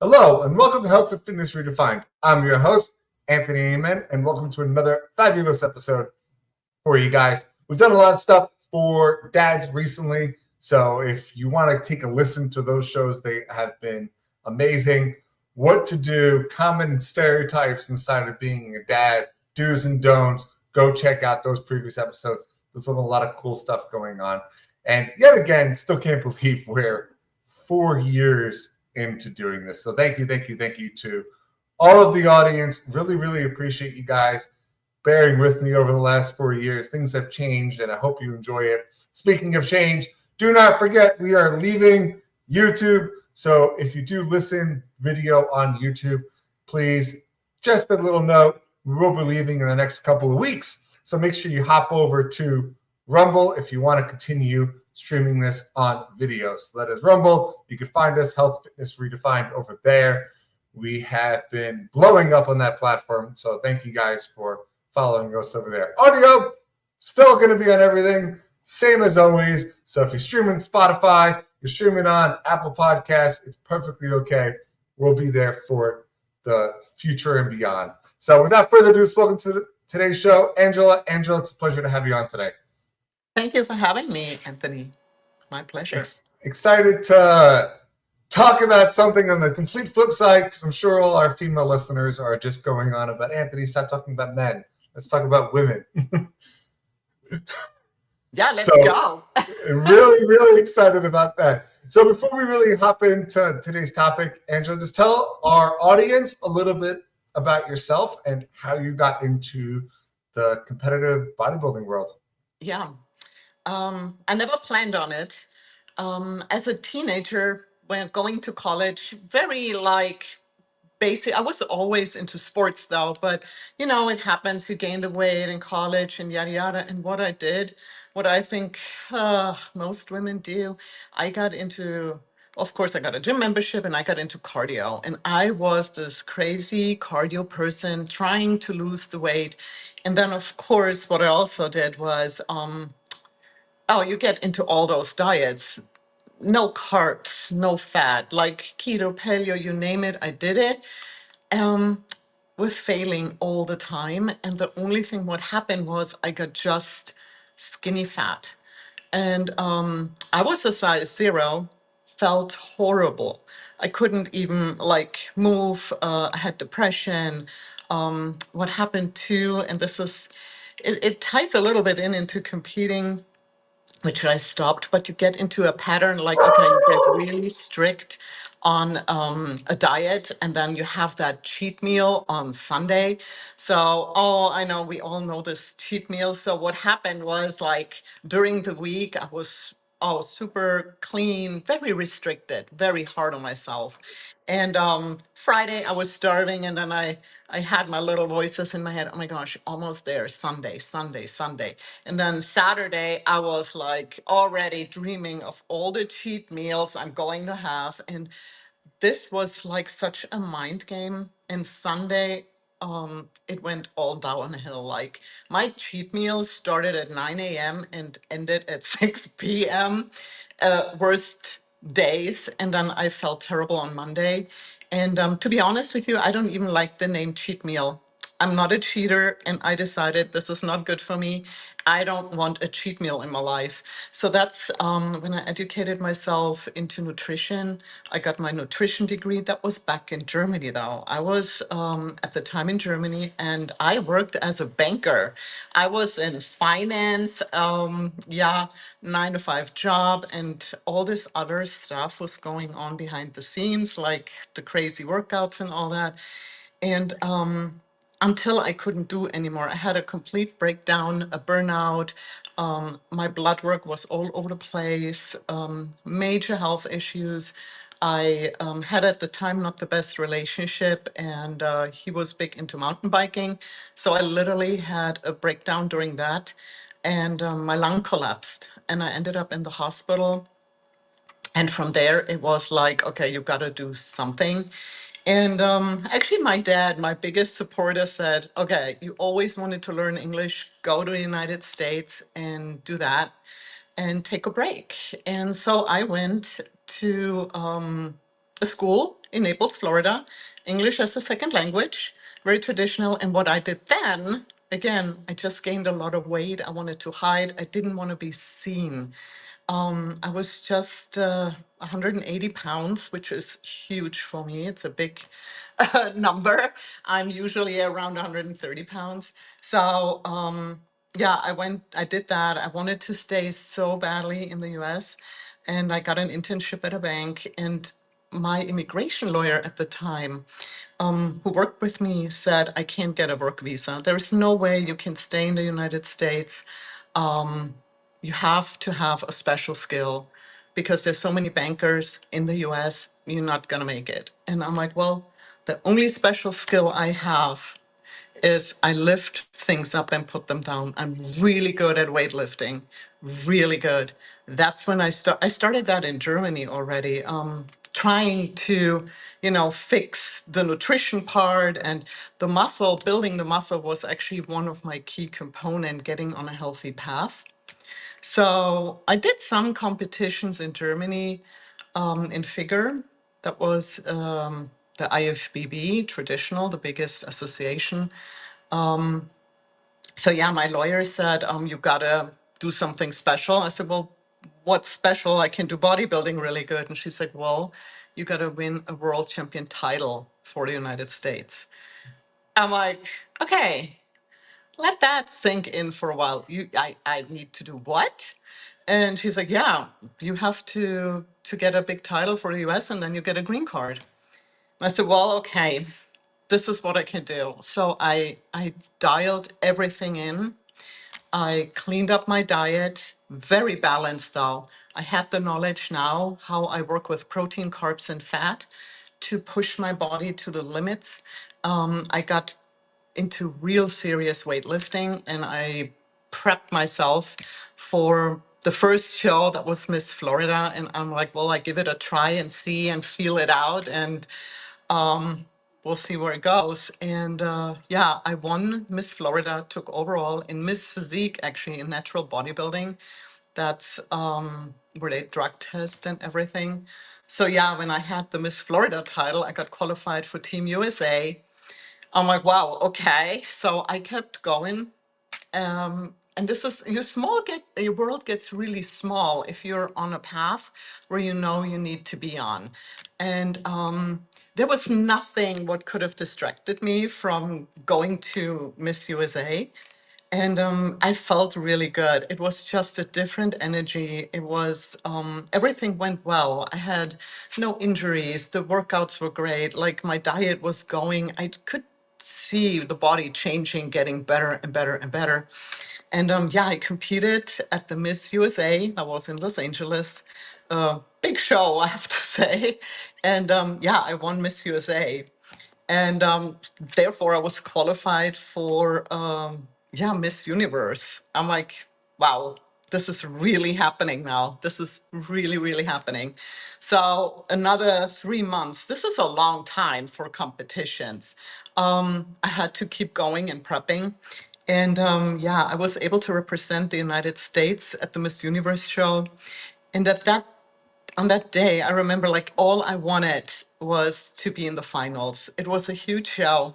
Hello, and welcome to Health Fitness Redefined. I'm your host, Anthony Amen, and welcome to another fabulous episode for you guys. We've done a lot of stuff for dads recently, so if you want to take a listen to those shows, they have been amazing. What to do, common stereotypes inside of being a dad, do's and don'ts. Go check out those previous episodes. There's a lot of cool stuff going on. And yet again, still can't believe we're 4 years into doing this. So thank you to all of the audience. Really appreciate you guys bearing with me over the last 4 years. Things have changed, and I hope you enjoy it. Speaking of change, do not forget we are leaving YouTube. So if you do listen video on YouTube, please, just a little note, we will be leaving in the next couple of weeks. So make sure you hop over to Rumble if you want to continue streaming this on video. So that is Rumble. You can find us, Health Fitness Redefined, over there. We have been blowing up on that platform. So thank you guys for following us over there. Audio, still going to be on everything, same as always. So if you're streaming Spotify, you're streaming on Apple Podcasts, it's perfectly okay. We'll be there for the future and beyond. So without further ado, welcome to today's show. Angela, it's a pleasure to have you on today. Thank you for having me, Anthony. My pleasure. Excited to talk about something on the complete flip side, because I'm sure all our female listeners are just going on about, Anthony, stop talking about men. Let's talk about women. Yeah, let's go. really excited about that. So before we really hop into today's topic, Angela, just tell our audience a little bit about yourself and how you got into the competitive bodybuilding world. Yeah. I never planned on it. As a teenager, when going to college, very basic. I was always into sports though, but it happens. You gain the weight in college and yada yada. And what I did, what I think most women do, I got into. Of course, I got a gym membership and I got into cardio. And I was this crazy cardio person trying to lose the weight. And then, of course, what I also did was, you get into all those diets. No carbs, no fat, like keto, paleo, you name it, I did it. With failing all the time. And the only thing what happened was I got just skinny fat. And I was a size 0, felt horrible. I couldn't even move. I had depression. What happened too, and this is, it ties a little bit into competing, which I stopped, but you get into a pattern okay, you get really strict on a diet, and then you have that cheat meal on Sunday. So, I know we all know this cheat meal. So what happened was during the week, I was super clean, very restricted, very hard on myself. And Friday I was starving, and then I had my little voices in my head. Oh my gosh, almost there. Sunday, Sunday, Sunday. And then Saturday I was already dreaming of all the cheat meals I'm going to have. And this was such a mind game. And Sunday, it went all downhill. My cheat meal started at 9 a.m. and ended at 6 p.m. Worst days. And then I felt terrible on Monday. And to be honest with you, I don't even like the name cheat meal. I'm not a cheater, and I decided this is not good for me. I don't want a cheat meal in my life. So that's when I educated myself into nutrition. I got my nutrition degree. That was back in Germany, though. I was at the time in Germany, and I worked as a banker. I was in finance, 9 to 5 job, and all this other stuff was going on behind the scenes, like the crazy workouts and all that. And until I couldn't do anymore, I had a complete breakdown, a burnout. My blood work was all over the place, major health issues. I had at the time not the best relationship, and he was big into mountain biking. So I literally had a breakdown during that, and my lung collapsed, and I ended up in the hospital. And from there, it was okay, you got to do something. And actually, my dad, my biggest supporter, said, okay, you always wanted to learn English, go to the United States and do that and take a break. And so I went to a school in Naples, Florida, English as a second language, very traditional. And what I did then, again, I just gained a lot of weight. I wanted to hide. I didn't want to be seen. I was just 180 pounds, which is huge for me. It's a big number. I'm usually around 130 pounds. So, yeah, I did that. I wanted to stay so badly in the US, and I got an internship at a bank. And my immigration lawyer at the time, who worked with me, said, I can't get a work visa. There's no way you can stay in the United States. You have to have a special skill because there's so many bankers in the US, you're not going to make it. And I'm like, well, the only special skill I have is I lift things up and put them down. I'm really good at weightlifting, really good. That's when I started that in Germany already, trying to, fix the nutrition part and the muscle. Building the muscle was actually one of my key component, getting on a healthy path. So I did some competitions in Germany in figure. That was the IFBB, traditional, the biggest association. So yeah, my lawyer said, you gotta do something special. I said, well, what's special? I can do bodybuilding really good. And she said, well, you gotta win a world champion title for the United States. I'm like, okay, let that sink in for a while. I need to do what? And she's like, yeah, you have to get a big title for the US and then you get a green card. I said, well, okay, this is what I can do. So I dialed everything in. I cleaned up my diet, very balanced though. I had the knowledge now how I work with protein, carbs, and fat to push my body to the limits. I got into real serious weightlifting and I prepped myself for the first show that was Miss Florida. And I'm like, well, I give it a try and see and feel it out. And we'll see where it goes. And yeah, I won Miss Florida, took overall in Miss Physique, actually in natural bodybuilding. That's where they drug test and everything. So yeah, when I had the Miss Florida title, I got qualified for Team USA. I'm like, wow, okay. So I kept going. And this is your world gets really small if you're on a path where you know you need to be on. And there was nothing what could have distracted me from going to Miss USA. And I felt really good. It was just a different energy. It was, everything went well. I had no injuries. The workouts were great. Like my diet was going. I could see the body changing, getting better and better and better. And yeah, I competed at the Miss USA. I was in Los Angeles. Big show, I have to say. And yeah, I won Miss USA. And therefore, I was qualified for, yeah, Miss Universe. I'm like, wow, this is really happening now. This is really, really happening. So another 3 months. This is a long time for competitions. I had to keep going and prepping. And yeah, I was able to represent the United States at the Miss Universe show. And on that day, I remember like all I wanted was to be in the finals. It was a huge show,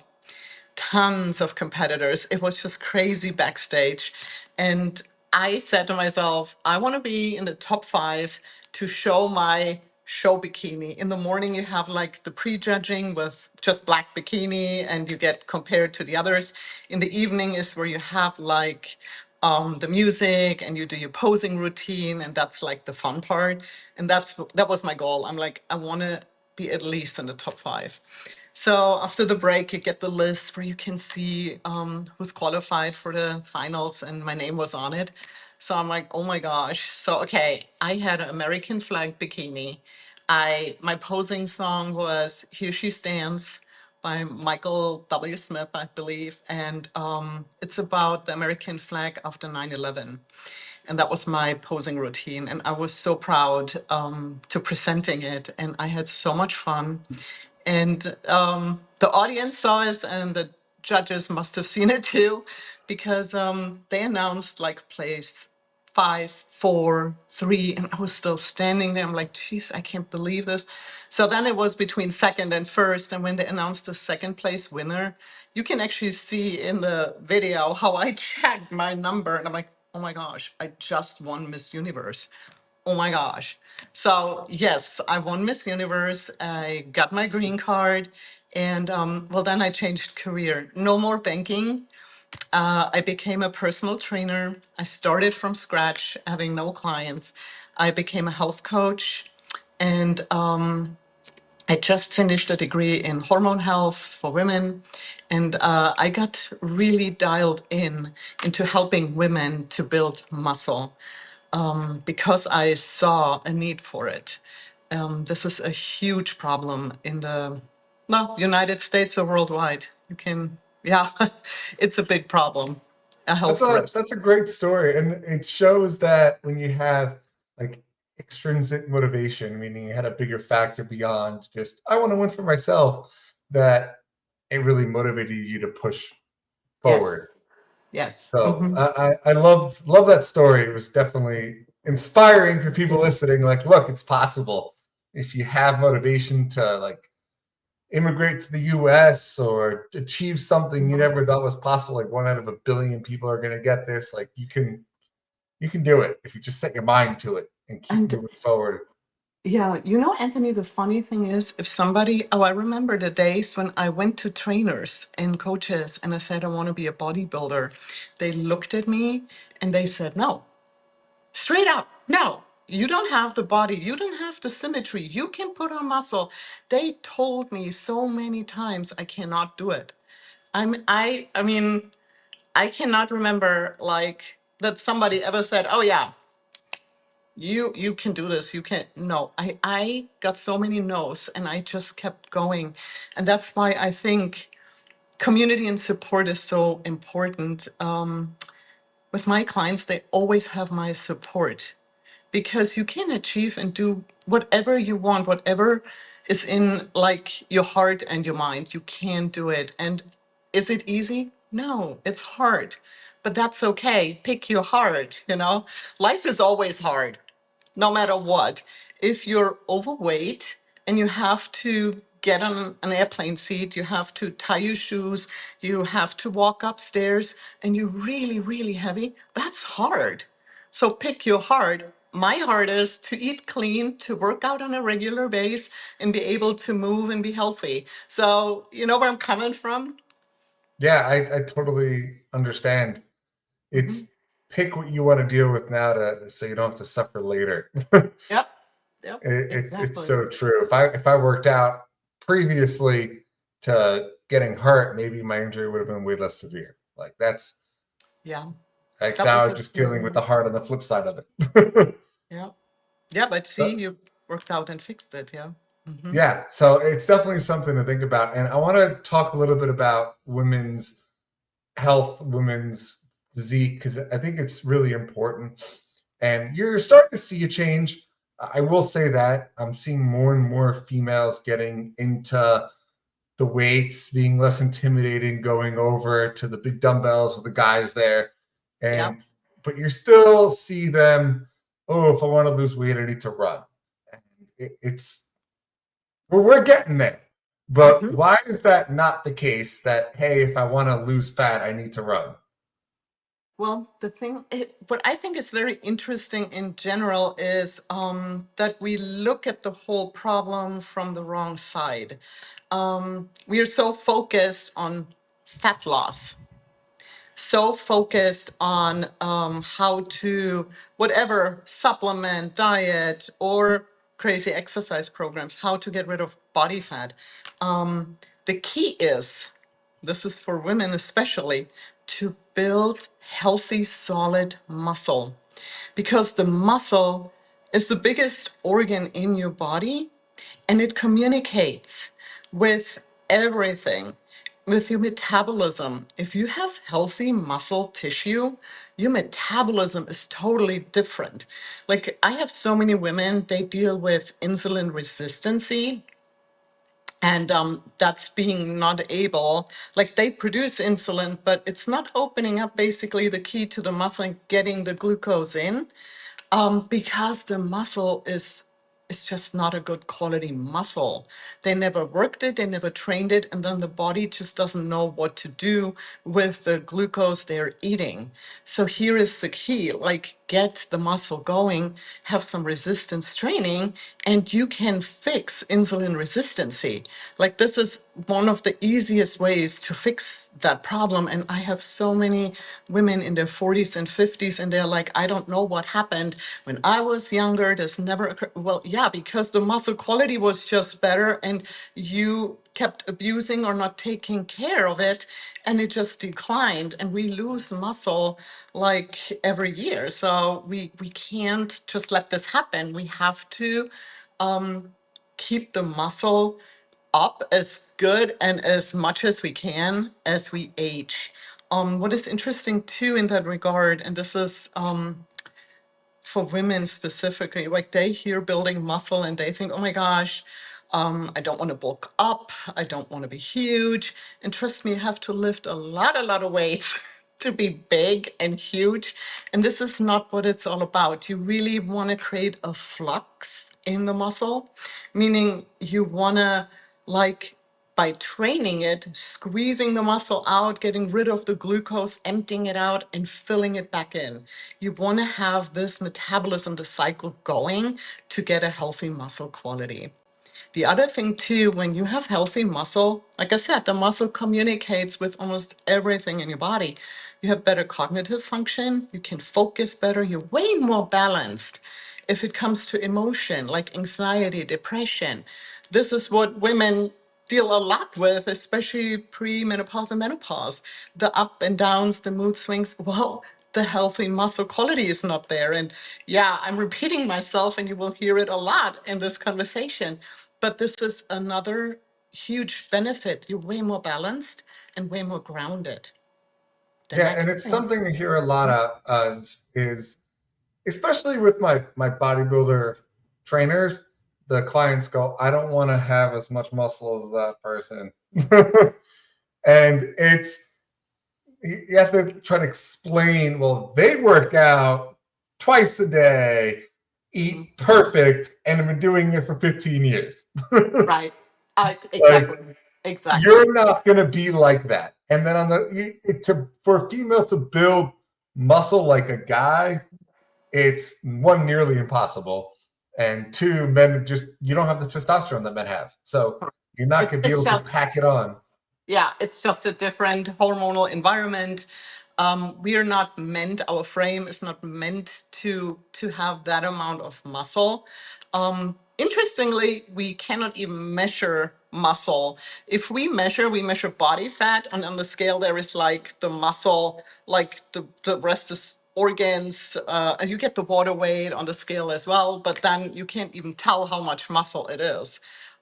tons of competitors. It was just crazy backstage. And I said to myself, I want to be in the top 5 to show my show bikini. In the morning, you have like the pre-judging with just black bikini and you get compared to the others. In the evening is where you have like the music and you do your posing routine, and that's like the fun part. And that was my goal. I'm like, I want to be at least in the top 5. So after the break, you get the list where you can see who's qualified for the finals, and my name was on it. So I'm like, oh my gosh. So okay, I had an American flag bikini. My posing song was "Here She Stands" by Michael W. Smith, I believe, and it's about the American flag after 9/11. And that was my posing routine, and I was so proud to presenting it, and I had so much fun. And the audience saw it, and the judges must have seen it too, because they announced like place 5, 4, 3, and I was still standing there. I'm like, geez, I can't believe this. So then it was between second and first. And when they announced the second place winner, you can actually see in the video how I checked my number. And I'm like, oh my gosh, I just won Miss Universe. Oh my gosh. So yes, I won Miss Universe. I got my green card. And well, then I changed career. No more banking. I became a personal trainer. I started from scratch, having no clients. I became a health coach, and I just finished a degree in hormone health for women. And I got really dialed into helping women to build muscle because I saw a need for it. This is a huge problem in the United States or worldwide. You can, yeah, it's a big problem. A health risk. That's a great story, and it shows that when you have like extrinsic motivation, meaning you had a bigger factor beyond just I want to win for myself, that it really motivated you to push forward. Yes, yes. So I love that story. It was definitely inspiring for people listening. Like, look, it's possible if you have motivation to like immigrate to the US or achieve something you never thought was possible. Like 1 out of 1 billion people are going to get this. Like you can do it if you just set your mind to it and keep And moving forward. yeah, Anthony, the funny thing is, if somebody, oh, I remember the days when I went to trainers and coaches and I said, I want to be a bodybuilder. They looked at me and they said, no, straight up, no, you don't have the body, you don't have the symmetry, you can put on muscle. They told me so many times I cannot do it. I mean, I cannot remember like that somebody ever said, oh yeah, you can do this, you can. No, I got so many no's and I just kept going. And that's why I think community and support is so important. With my clients, they always have my support because you can achieve and do whatever you want, whatever is in like your heart and your mind. You can do it. And is it easy? No, it's hard, but that's okay. Pick your heart. Life is always hard, no matter what. If you're overweight and you have to get on an airplane seat, you have to tie your shoes, you have to walk upstairs, and you're really, really heavy, that's hard. So pick your heart. My heart is to eat clean, to work out on a regular base, and be able to move and be healthy. So, you know where I'm coming from? Yeah, I totally understand. Hmm. It's pick what you want to deal with now to so you don't have to suffer later. it, Yep. Yep. it's Exactly. so true. If I worked out previously to getting hurt, maybe my injury would have been way less severe. Like that's Yeah. like That was now the just dealing with feeling. the heart on the flip side of it. Yeah. Yeah, but see, So, you worked out and fixed it. Yeah. Hmm. yeah, so it's definitely something to think about. And I want to talk a little bit about women's health, women's physique, because I think it's really important. And you're starting to see a change. I will say that I'm seeing more and more females getting into the weights, being less intimidating, going over to the big dumbbells with the guys there. Yeah. And but you still see them, oh, if I want to lose weight, I need to run. And it's we're getting there. But Hmm. why is that not the case that, hey, if I want to lose fat, I need to run? Well, what I think is very interesting in general is that we look at the whole problem from the wrong side. We are so focused on fat loss, so focused on how to, whatever supplement, diet, or crazy exercise programs, how to get rid of body fat. The key is, this is for women especially, to build healthy, solid muscle. Because the muscle is the biggest organ in your body and it communicates with everything, with your metabolism. If you have healthy muscle tissue, your metabolism is totally different. Like I have so many women, they deal with insulin resistance And that's being not able, like they produce insulin, but it's not opening up basically the key to the muscle and getting the glucose in, because the muscle is it's just not a good quality muscle. They never worked it, they never trained it, and then the body just doesn't know what to do with the glucose they're eating. So here is the key, like get the muscle going, have some resistance training, and you can fix insulin resistancy. Like this is one of the easiest ways to fix that problem. And I have so many women in their 40s and 50s, and they're like, I don't know what happened when I was younger. This never occurred. Well, yeah, because the muscle quality was just better, and you kept abusing or not taking care of it, and it just declined. And we lose muscle like every year. So we can't just let this happen. We have to keep the muscle up as good and as much as we can as we age. What is interesting too in that regard, and this is for women specifically, like they hear building muscle and they think, oh my gosh, I don't want to bulk up. I don't want to be huge. And trust me, you have to lift a lot of weights to be big and huge. And this is not what it's all about. You really want to create a flux in the muscle, meaning you want to, like, by training it, squeezing the muscle out, getting rid of the glucose, emptying it out, and filling it back in. You want to have this metabolism, the cycle going to get a healthy muscle quality. The other thing too, when you have healthy muscle, like I said, the muscle communicates with almost everything in your body. You have better cognitive function, you can focus better, you're way more balanced. If it comes to emotion, like anxiety, depression, this is what women deal a lot with, especially pre-menopause and menopause. The up and downs, the mood swings. Well, the healthy muscle quality is not there. And yeah, I'm repeating myself, and you will hear it a lot in this conversation. But this is another huge benefit. You're way more balanced and way more grounded. The Yeah, and next it's thing. something to hear a lot of is especially with my bodybuilder trainers, the clients go, I don't want to have as much muscle as that person. And it's you have to try to explain, well, they work out twice a day, Mhm. eat perfect, and have been doing it for 15 years. Right. Like Exactly. Exactly. you're not going to be like that. And then on to for a female to build muscle like a guy, it's one, nearly impossible, and two, men just you don't have the testosterone that men have, so you're not going to be It's able to pack just it on. Yeah, it's just a different hormonal environment. We are not meant, our frame is not meant to have that amount of muscle. Interestingly, we cannot even measure muscle. If we measure body fat, and on the scale there is like the muscle, like the rest is organs, and you get the water weight on the scale as well, but then you can't even tell how much muscle it is.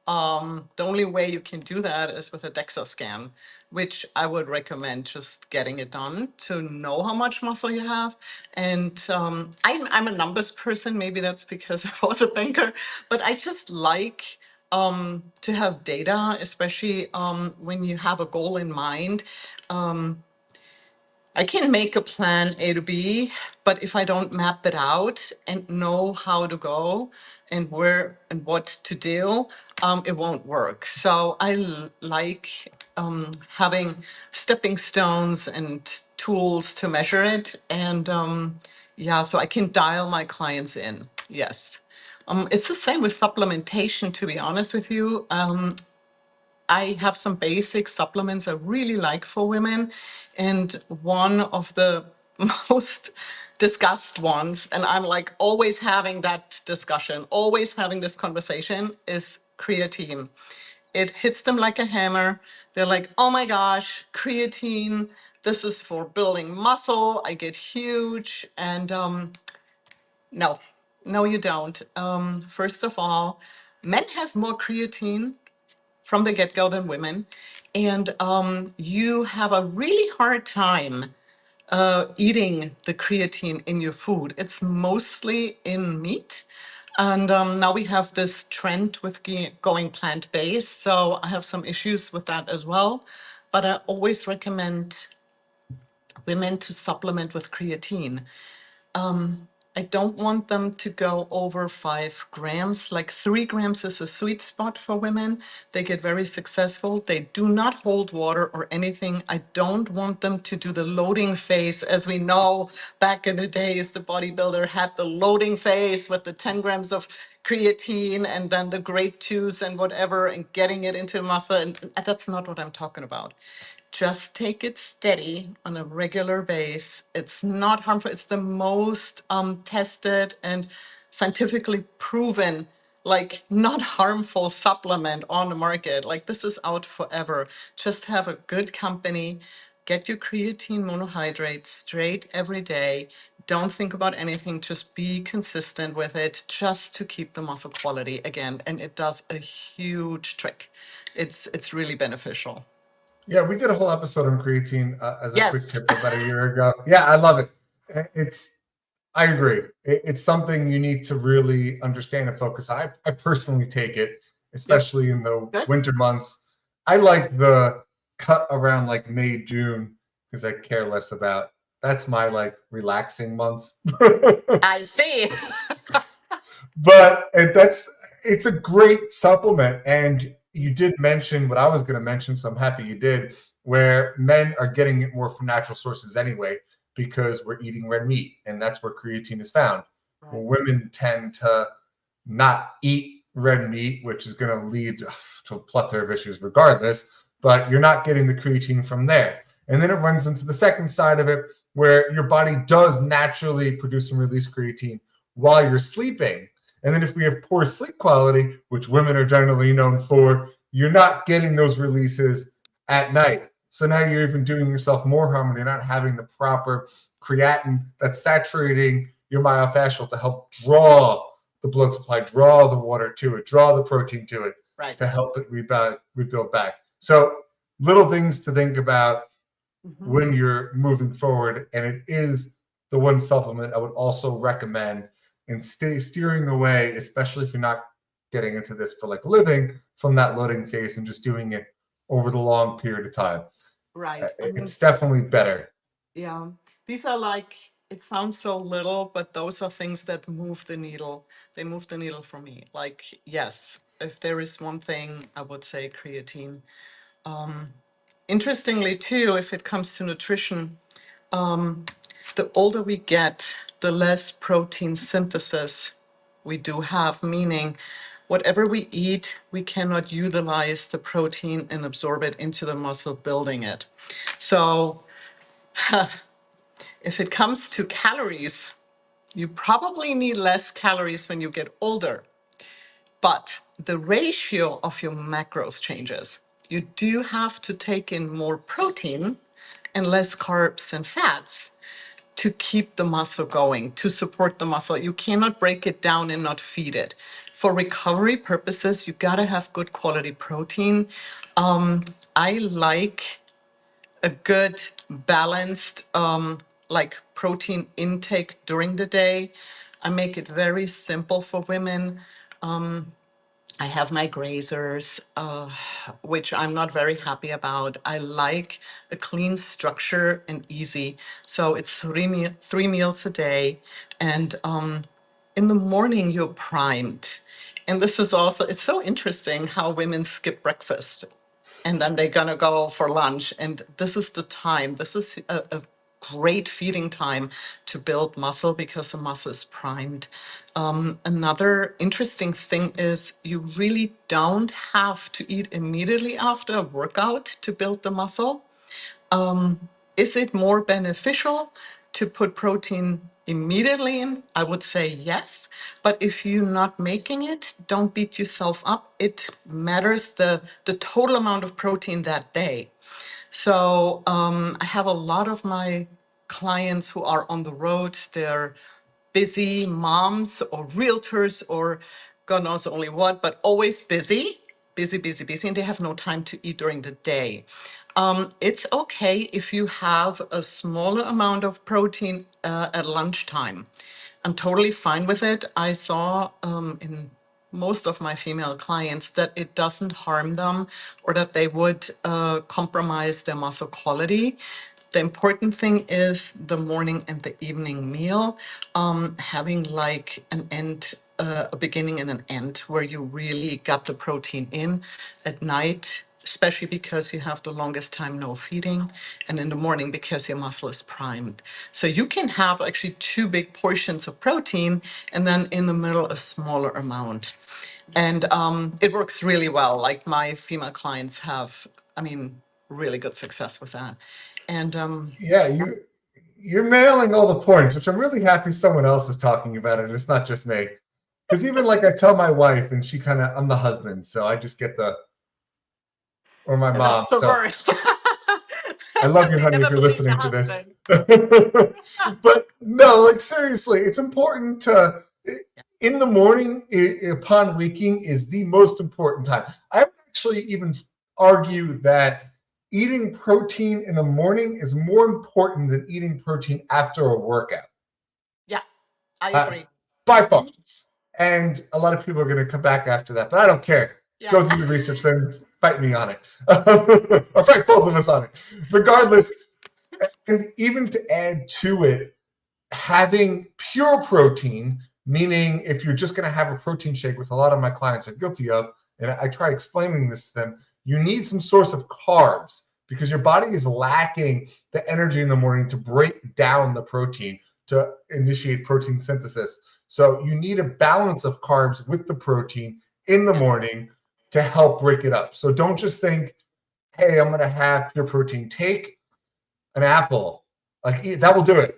The only way you can do that is with a DEXA scan, which I would recommend just getting it done to know how much muscle you have. And I'm a numbers person. Maybe that's because I was a banker, but I just like to have data, especially when you have a goal in mind. I can make a plan A to B, but if I don't map it out and know how to go and where and what to do, it won't work. So I like having stepping stones and tools to measure it. And yeah, so I can dial my clients in. Yes. It's the same with supplementation, to be honest with you. I have some basic supplements I really like for women. And one of the most discussed ones, and I'm like always having that discussion, always having this conversation, is creatine. It hits them like a hammer. They're like, oh my gosh, creatine, this is for building muscle. I get huge. And no, no, you don't. First of all, men have more creatine from the get-go than women, and you have a really hard time eating the creatine in your food. It's mostly in meat. And now we have this trend with going plant-based. So I have some issues with that as well. But I always recommend women to supplement with creatine. I don't want them to go over 5 grams. Like 3 grams is a sweet spot for women. They get very successful. They do not hold water or anything. I don't want them to do the loading phase. As we know, back in the days, the bodybuilder had the loading phase with the 10 grams of creatine and then the grape juice and whatever and getting it into muscle. And that's not what I'm talking about. Just take it steady on a regular base. It's not harmful. It's the most tested and scientifically proven, like not harmful supplement on the market. Like this is out forever. Just have a good company. Get your creatine monohydrate straight every day. Don't think about anything. Just be consistent with it just to keep the muscle quality again. And it does a huge trick. It's really beneficial. Yeah, we did a whole episode on creatine as a quick Yes. tip about a year ago. Yeah, I love it. I agree. It's something you need to really understand and focus on. I personally take it, Yep. especially in the Good. winter months. I like the cut around like May, June, because I care less about. That's my like relaxing months. I see. But it's a great supplement. And you did mention what I was going to mention, so I'm happy you did, where men are getting it more from natural sources anyway, because we're eating red meat, and that's where creatine is found. Well, Right. women tend to not eat red meat, which is going to lead to a plethora of issues regardless, but you're not getting the creatine from there. And then it runs into the second side of it, where your body does naturally produce and release creatine while you're sleeping. And then if we have poor sleep quality, which women are generally known for, you're not getting those releases at night. So now you're even doing yourself more harm when you're not having the proper creatine that's saturating your myofascial to help draw the blood supply, draw the water to it, draw the protein to it, Right. to help it rebuild back. So little things to think about Mhm. when you're moving forward. And it is the one supplement I would also recommend in steering away, especially if you're not getting into this for like a living, from that loading phase and just doing it over the long period of time. Right. I mean, It's definitely better. yeah. These are like, it sounds so little, but those are things that move the needle. They move the needle for me. Like, yes, if there is one thing, I would say creatine. Interestingly, too, if it comes to nutrition, the older we get, the less protein synthesis we do have, meaning whatever we eat, we cannot utilize the protein and absorb it into the muscle, building it. So if it comes to calories, you probably need less calories when you get older, but the ratio of your macros changes. You do have to take in more protein and less carbs and fats to keep the muscle going, to support the muscle. You cannot break it down and not feed it. For recovery purposes, you gotta have good quality protein. I like a good balanced like protein intake during the day. I make it very simple for women. I have my grazers, which I'm not very happy about. I like a clean structure and easy. So it's three meals a day. And in the morning, you're primed. And this is also, it's so interesting how women skip breakfast and then they're gonna go for lunch. And this is the time. This is a great feeding time to build muscle because the muscle is primed. Another interesting thing is you really don't have to eat immediately after a workout to build the muscle. Is it more beneficial to put protein immediately in? I would say yes. But if you're not making it, don't beat yourself up. It matters the total amount of protein that day. So I have a lot of my clients who are on the road. They're busy moms or realtors or God knows only what, but always busy, busy, busy, busy, and they have no time to eat during the day. It's okay if you have a smaller amount of protein at lunchtime. I'm totally fine with it. I saw in most of my female clients that it doesn't harm them or that they would compromise their muscle quality. The important thing is the morning and the evening meal, having like an end, a beginning and an end where you really got the protein in at night, especially because you have the longest time no feeding, and in the morning because your muscle is primed. So you can have actually two big portions of protein and then in the middle a smaller amount. And it works really well. Like my female clients have, I mean, really good success with that. And Yeah, you're nailing all the points, which I'm really happy someone else is talking about it, and it's not just me. Because even like I tell my wife, and she kind of, I'm the husband, so I just get the, or my mom. that's the So worst. I love you, They honey, if never you're believe the listening to this. husband. But no, like seriously, it's important to, in the morning, upon waking, is the most important time. I would actually even argue that eating protein in the morning is more important than eating protein after a workout. Yeah, I Uh, agree. by far. Hmm. And a lot of people are going to come back after that, but I don't care. Yeah. Go do your research, then fight me on it, or fight both of us on it. Yes. Regardless, and even to add to it, having pure protein, meaning if you're just going to have a protein shake, which a lot of my clients are guilty of, and I try explaining this to them, you need some source of carbs because your body is lacking the energy in the morning to break down the protein to initiate protein synthesis. So you need a balance of carbs with the protein in the Yes. morning to help break it up. So don't just think, hey, I'm going to have pure protein. Take an apple, like that will do it.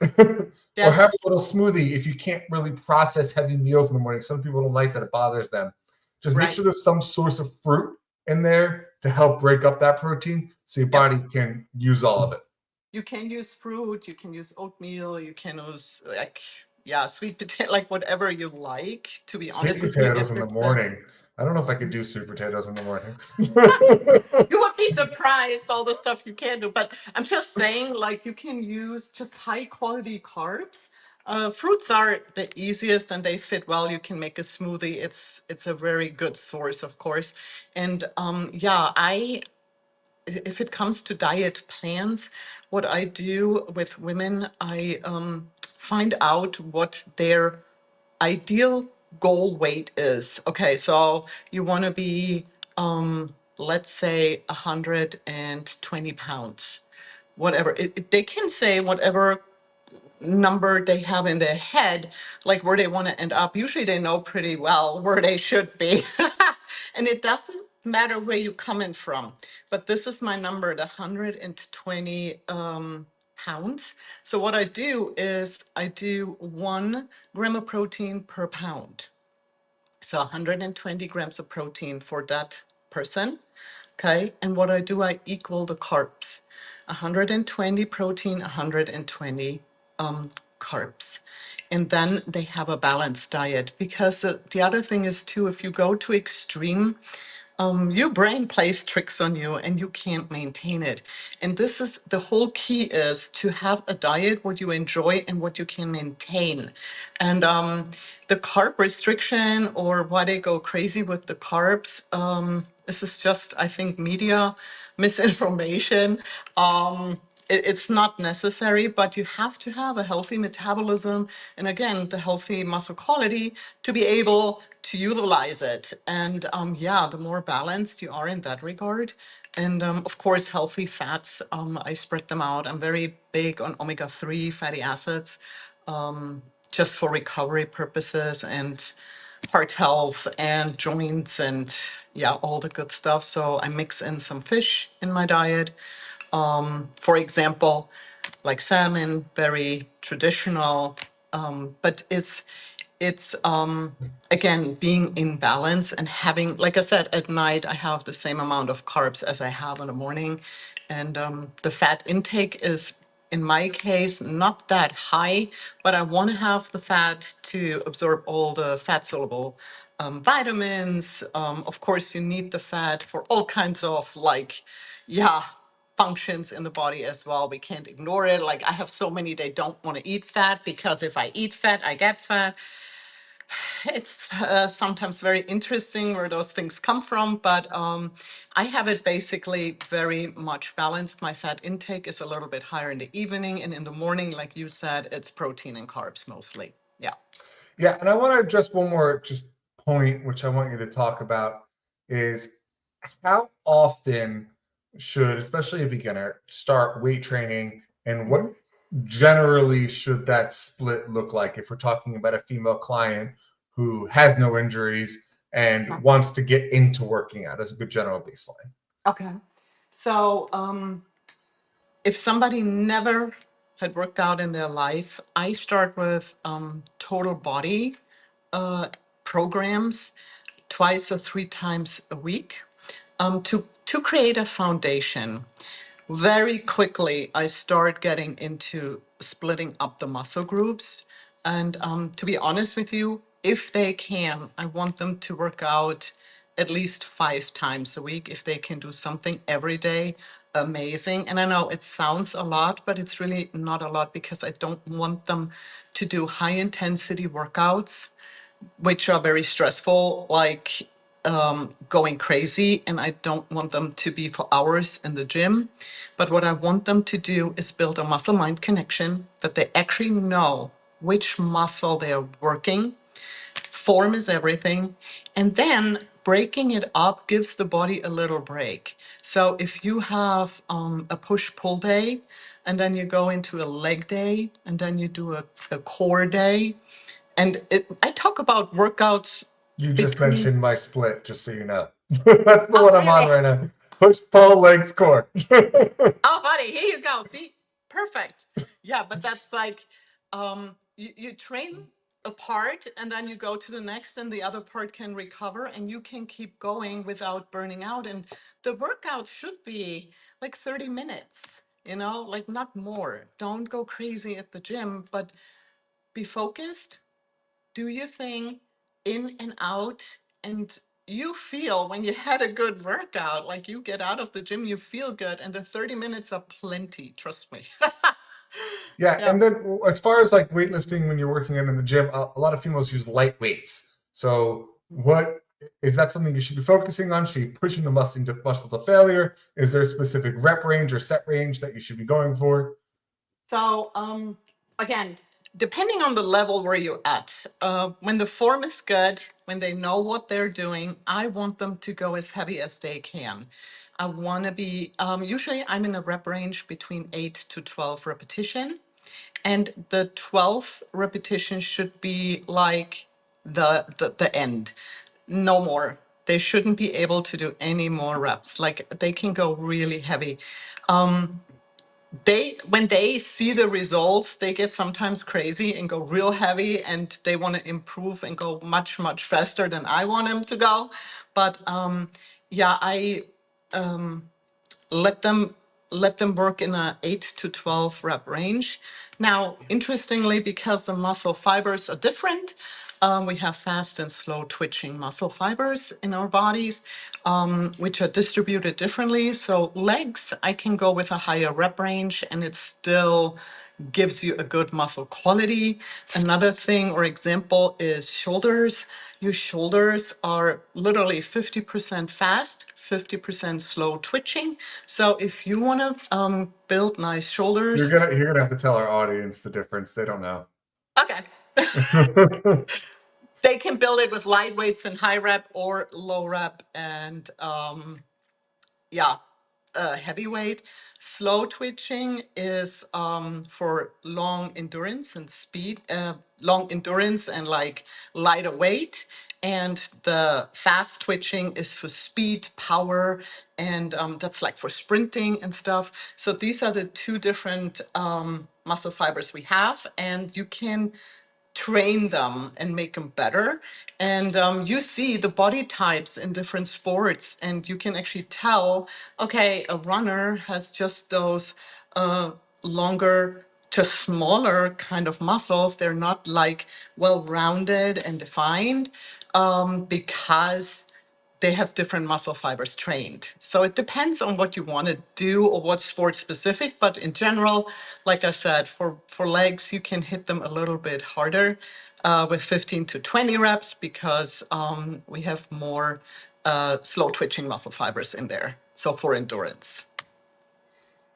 Or have Yes. a little smoothie if you can't really process heavy meals in the morning. Some people don't like that, it bothers them. Just make Right. sure there's some source of fruit in there to help break up that protein so your Yep. body can use all of it. You can use fruit, you can use oatmeal, you can use like, yeah, sweet potato, like whatever you like. To be Sweet honest with you, potatoes if in the it's morning. I don't know if I could do sweet potatoes in the morning. you would be surprised all the stuff you can do. But I'm just saying, like, you can use just high quality carbs. Fruits are the easiest and they fit well. You can make a smoothie. It's a very good source, of course. And yeah, I if it comes to diet plans, what I do with women, I find out what their ideal goal weight is. Okay, so you want to be, let's say, 120 pounds, whatever. They can say whatever number they have in their head, like where they want to end up. Usually they know pretty well where they should be. And it doesn't matter where you're coming from. But this is my number, the 120 pounds. So what I do is I do 1 gram of protein per pound. So 120 grams of protein for that person. Okay. And what I do, I equal the carbs. 120 protein, 120 carbs. And then they have a balanced diet because the other thing is too, if you go to extreme, your brain plays tricks on you and you can't maintain it. And this is the whole key is to have a diet what you enjoy and what you can maintain. And the carb restriction or why they go crazy with the carbs, this is just, I think, media misinformation. It's not necessary, but you have to have a healthy metabolism and again, the healthy muscle quality to be able to utilize it. And yeah, the more balanced you are in that regard. And of course, healthy fats, I spread them out. I'm very big on omega-3 fatty acids, just for recovery purposes and heart health and joints and yeah, all the good stuff. So I mix in some fish in my diet. For example, like salmon, very traditional, but it's again being in balance and having, like I said, at night I have the same amount of carbs as I have in the morning, and the fat intake is in my case not that high, but I want to have the fat to absorb all the fat soluble vitamins. Of course, you need the fat for all kinds of like, yeah, functions in the body as well. We can't ignore it. Like I have so many, they don't want to eat fat because if I eat fat, I get fat. It's sometimes very interesting where those things come from, but I have it basically very much balanced. My fat intake is a little bit higher in the evening, and in the morning, like you said, it's protein and carbs mostly. Yeah. Yeah, and I want to address one more just point, which I want you to talk about, is how often should, especially a beginner, start weight training, and what Mhm. generally should that split look like if we're talking about a female client who has no injuries and Yeah. wants to get into working out as a good general baseline? Okay. So, if somebody never had worked out in their life, I start with total body uh, programs twice or three times a week to create a foundation. Very quickly, I start getting into splitting up the muscle groups. And to be honest with you, if they can, I want them to work out at least 5 times a week. If they can do something every day, amazing. And I know it sounds a lot, but it's really not a lot because I don't want them to do high intensity workouts which are very stressful, like going crazy. And I don't want them to be for hours in the gym. But what I want them to do is build a muscle mind connection that they actually know which muscle they're working. Form is everything. And then breaking it up gives the body a little break. So if you have a push pull day, and then you go into a leg day, and then you do a core day, and I talk about workouts You just between. mentioned my split, just so you know. That's the Oh, one I'm on really? right now. Push, pull, legs, core. Oh, buddy, here you go. See, perfect. Yeah, but that's like you train a part and then you go to the next, and the other part can recover, and you can keep going without burning out. And the workout should be like 30 minutes, like not more. Don't go crazy at the gym, but be focused, do your thing, in and out, and you feel when you had a good workout, like you get out of the gym, you feel good, and the 30 minutes are plenty, trust me. Yeah, Yeah. and then as far as like weightlifting when you're working out in the gym, a lot of females use light weights. So, what is that something you should be focusing on? Should you be pushing the muscle to failure? Is there a specific rep range or set range that you should be going for? So, again, depending on the level where you're at, when the form is good, when they know what they're doing, I want them to go as heavy as they can. I want to be, usually I'm in a rep range between 8 to 12 repetition. And the 12th repetition should be like the end. No more. They shouldn't be able to do any more reps. Like they can go really heavy. They when they see the results, they get sometimes crazy and go real heavy, and they want to improve and go much, much faster than I want them to go. But yeah, I let them let them work in a 8 to 12 rep range. Now, interestingly, because the muscle fibers are different, we have fast and slow twitching muscle fibers in our bodies, which are distributed differently. So legs, I can go with a higher rep range, and it still gives you a good muscle quality. Another thing or example is shoulders. Your shoulders are literally 50% fast, 50% slow twitching. So if you want to build nice You're shoulders, gonna you're gonna have to tell our audience the difference. They don't know. okay, they can build it with light weights and high rep or low rep and yeah, heavyweight. Slow twitching is for long endurance and speed, long endurance and like lighter weight. And the fast twitching is for speed, power, and that's like for sprinting and stuff. So these are the two different muscle fibers we have, and you can train them and make them better. And you see the body types in different sports, and you can actually tell, okay, a runner has just those longer to smaller kind of muscles. They're not like well rounded and defined because they have different muscle fibers trained. So it depends on what you want to do or what sport specific. But in general, like I said, for legs, you can hit them a little bit harder with 15 to 20 reps because we have more slow twitching muscle fibers in there. So for endurance.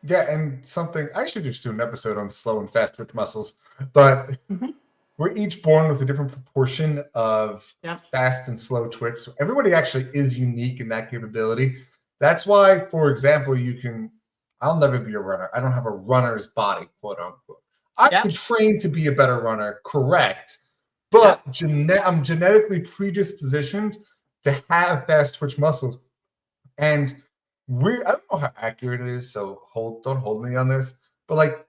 Yeah, and something I should just do an episode on slow and fast twitch muscles, but we're each born with a different proportion of Yeah. fast and slow twitch. So everybody actually is unique in that capability. That's why, for example, I'll never be a runner. I don't have a runner's body, quote unquote. I Yeah. could train to be a better runner, correct. Yeah. But I'm genetically predispositioned to have fast twitch muscles. And I don't know how accurate it is, so don't hold me on this. But like,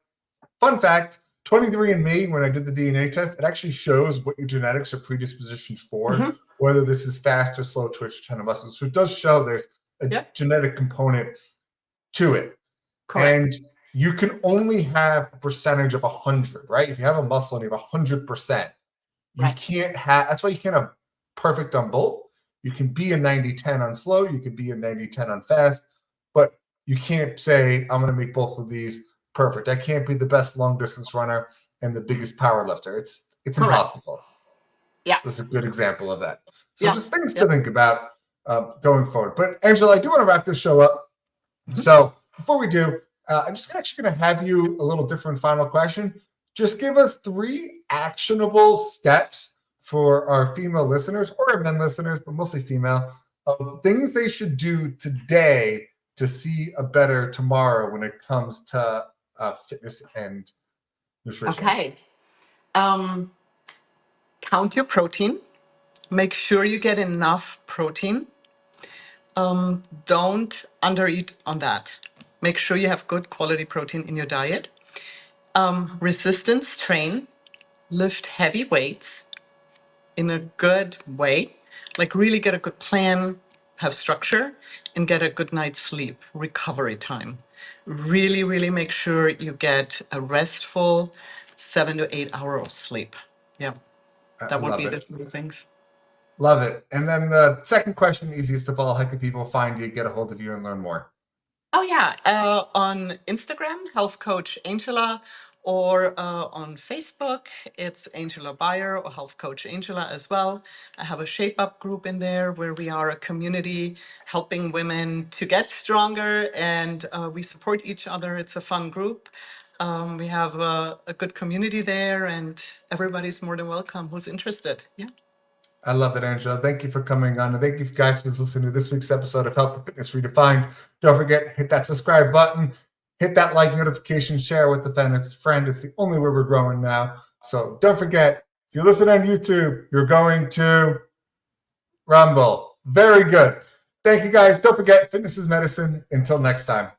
fun fact, 23andMe, when I did the DNA test, it actually shows what your genetics are predispositioned for, whether this is fast or slow twitch kind of muscles. So it does show there's a Yeah. genetic component to it. Correct. And you can only have a percentage of 100, right? If you have a muscle and you have 100%, you Right. can't have, that's why you can't have perfect on both. You can be a 90-10 on slow, you can be a 90-10 on fast, but you can't say, I'm going to make both of these perfect. I can't be the best long distance runner and the biggest power lifter. It's Correct. impossible. Yeah. That's a good example of that. So Yeah. just things Yeah. to think about going forward. But Angela, I do want to wrap this show up. Mhm. So before we do, I'm just actually going to have you a little different final question. Just give us 3 actionable steps for our female listeners or our men listeners, but mostly female, of things they should do today to see a better tomorrow when it comes to fitness and nutrition. Okay. Count your protein. Make sure you get enough protein. Don't undereat on that. Make sure you have good quality protein in your diet. Resistance train. Lift heavy weights in a good way. Like really get a good plan, have structure, and get a good night's sleep, recovery time. Really, really make sure you get a restful 7 to 8 hours of sleep. Yeah, I that would love be the it. 3 things. Love it. And then the second question, easiest of all, how can people find you, get a hold of you, and learn more? Oh yeah, on Instagram, Health Coach Angela, or on Facebook, it's Angela Bayer or Health Coach Angela as well. I have a Shape Up group in there where we are a community helping women to get stronger, and we support each other. It's a fun group. We have a good community there, and everybody's more than welcome who's interested. Yeah. I love it, Angela. Thank you for coming on. And thank you guys for listening to this week's episode of Health Fitness Redefined. Don't forget, hit that subscribe button, hit that like notification, share with a friend. It's the only way we're growing now. So don't forget, if you listen on YouTube, you're going to Rumble. Very good. Thank you guys. Don't forget, fitness is medicine. Until next time.